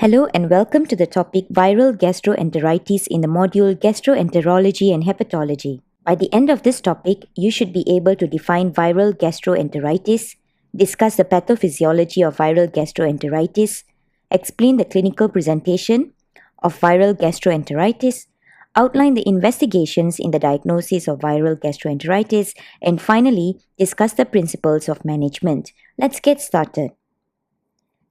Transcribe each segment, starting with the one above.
Hello and welcome to the topic Viral Gastroenteritis in the module Gastroenterology and Hepatology. By the end of this topic, you should be able to define viral gastroenteritis, discuss the pathophysiology of viral gastroenteritis, explain the clinical presentation of viral gastroenteritis, outline the investigations in the diagnosis of viral gastroenteritis, and finally, discuss the principles of management. Let's get started.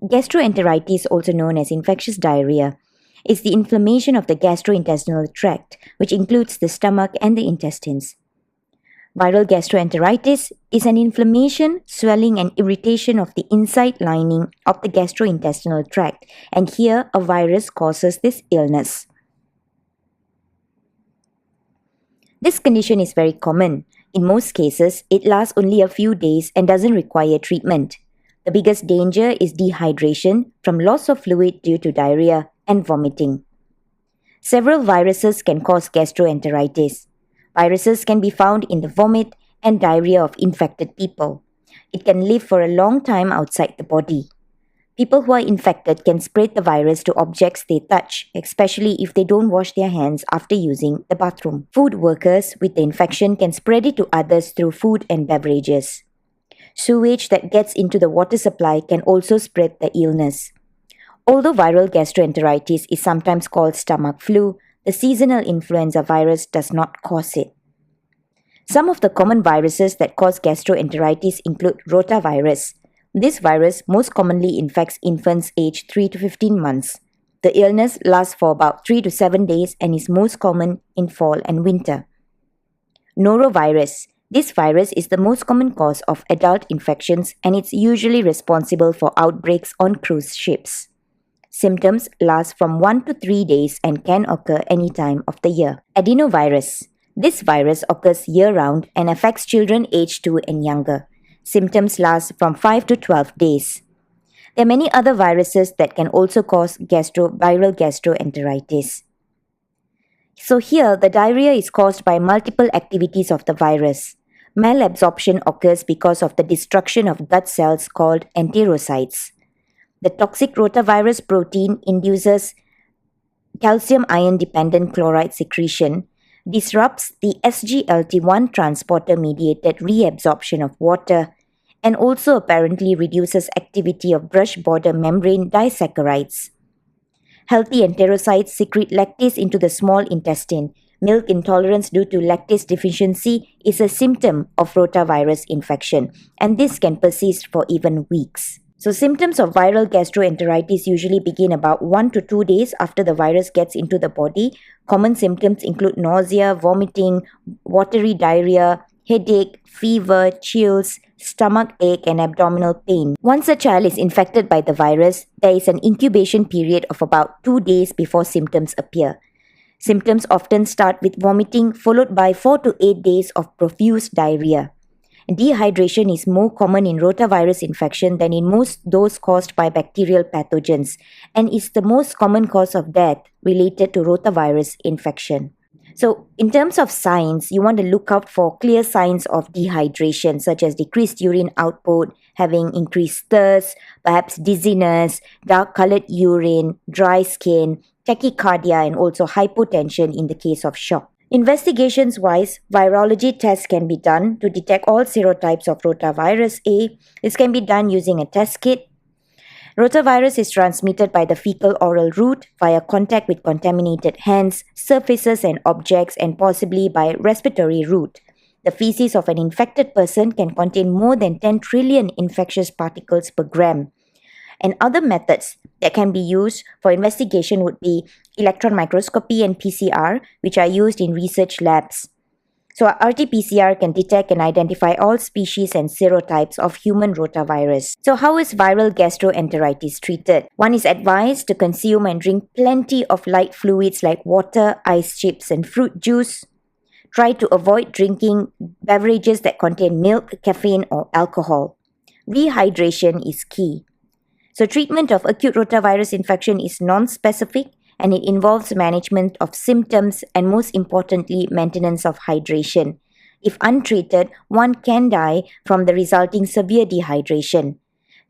Gastroenteritis, also known as infectious diarrhea, is the inflammation of the gastrointestinal tract, which includes the stomach and the intestines. Viral gastroenteritis is an inflammation, swelling, and irritation of the inside lining of the gastrointestinal tract, and here a virus causes this illness. This condition is very common. In most cases, it lasts only a few days and doesn't require treatment. The biggest danger is dehydration from loss of fluid due to diarrhea and vomiting. Several viruses can cause gastroenteritis. Viruses can be found in the vomit and diarrhea of infected people. It can live for a long time outside the body. People who are infected can spread the virus to objects they touch, especially if they don't wash their hands after using the bathroom. Food workers with the infection can spread it to others through food and beverages. Sewage that gets into the water supply can also spread the illness. Although viral gastroenteritis is sometimes called stomach flu, the seasonal influenza virus does not cause it. Some of the common viruses that cause gastroenteritis include rotavirus. This virus most commonly infects infants aged 3 to 15 months. The illness lasts for about 3 to 7 days and is most common in fall and winter. Norovirus. This virus is the most common cause of adult infections and it's usually responsible for outbreaks on cruise ships. Symptoms last from 1 to 3 days and can occur any time of the year. Adenovirus. This virus occurs year-round and affects children aged 2 and younger. Symptoms last from 5 to 12 days. There are many other viruses that can also cause viral gastroenteritis. So here, the diarrhea is caused by multiple activities of the virus. Malabsorption occurs because of the destruction of gut cells called enterocytes. The toxic rotavirus protein induces calcium ion-dependent chloride secretion, disrupts the SGLT1 transporter-mediated reabsorption of water, and also apparently reduces activity of brush border membrane disaccharides. Healthy enterocytes secrete lactase into the small intestine. Milk intolerance due to lactase deficiency is a symptom of rotavirus infection, and this can persist for even weeks. So symptoms of viral gastroenteritis usually begin about 1 to 2 days after the virus gets into the body. Common symptoms include nausea, vomiting, watery diarrhea, headache, fever, chills, stomach ache, and abdominal pain. Once a child is infected by the virus, there is an incubation period of about 2 days before symptoms appear. Symptoms often start with vomiting, followed by 4 to 8 days of profuse diarrhea. Dehydration is more common in rotavirus infection than in most those caused by bacterial pathogens, and is the most common cause of death related to rotavirus infection. So, in terms of signs, you want to look out for clear signs of dehydration, such as decreased urine output, having increased thirst, perhaps dizziness, dark-colored urine, dry skin, tachycardia, and also hypotension in the case of shock. Investigations-wise, virology tests can be done to detect all serotypes of rotavirus A. This can be done using a test kit. Rotavirus is transmitted by the fecal-oral route via contact with contaminated hands, surfaces, and objects, and possibly by respiratory route. The feces of an infected person can contain more than 10 trillion infectious particles per gram. And other methods that can be used for investigation would be electron microscopy and PCR, which are used in research labs. So RT-PCR can detect and identify all species and serotypes of human rotavirus. So how is viral gastroenteritis treated? One is advised to consume and drink plenty of light fluids like water, ice chips, and fruit juice. Try to avoid drinking beverages that contain milk, caffeine, or alcohol. Rehydration is key. So treatment of acute rotavirus infection is non-specific and it involves management of symptoms and most importantly, maintenance of hydration. If untreated, one can die from the resulting severe dehydration.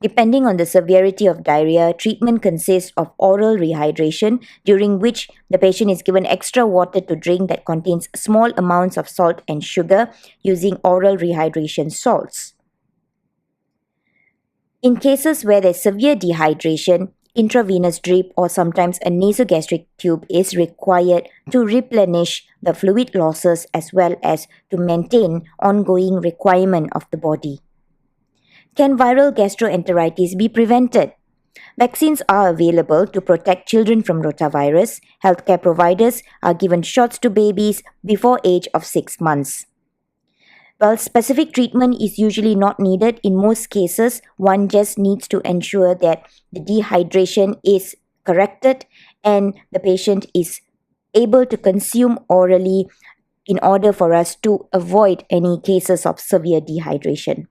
Depending on the severity of diarrhea, treatment consists of oral rehydration, during which the patient is given extra water to drink that contains small amounts of salt and sugar using oral rehydration salts. In cases where there's severe dehydration, intravenous drip or sometimes a nasogastric tube is required to replenish the fluid losses as well as to maintain ongoing requirement of the body. Can viral gastroenteritis be prevented? Vaccines are available to protect children from rotavirus. Healthcare providers are given shots to babies before age of 6 months. While specific treatment is usually not needed, in most cases, one just needs to ensure that the dehydration is corrected and the patient is able to consume orally in order for us to avoid any cases of severe dehydration.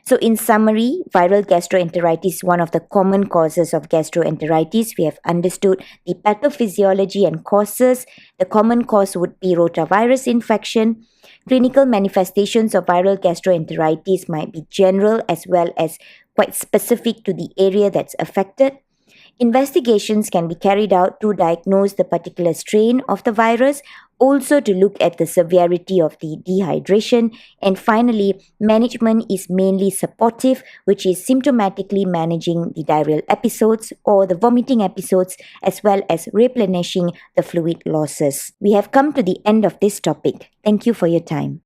So in summary, viral gastroenteritis is one of the common causes of gastroenteritis. We have understood the pathophysiology and causes. The common cause would be rotavirus infection. Clinical manifestations of viral gastroenteritis might be general as well as quite specific to the area that's affected. Investigations can be carried out to diagnose the particular strain of the virus, also to look at the severity of the dehydration, and finally, management is mainly supportive, which is symptomatically managing the diarrheal episodes or the vomiting episodes, as well as replenishing the fluid losses. We have come to the end of this topic. Thank you for your time.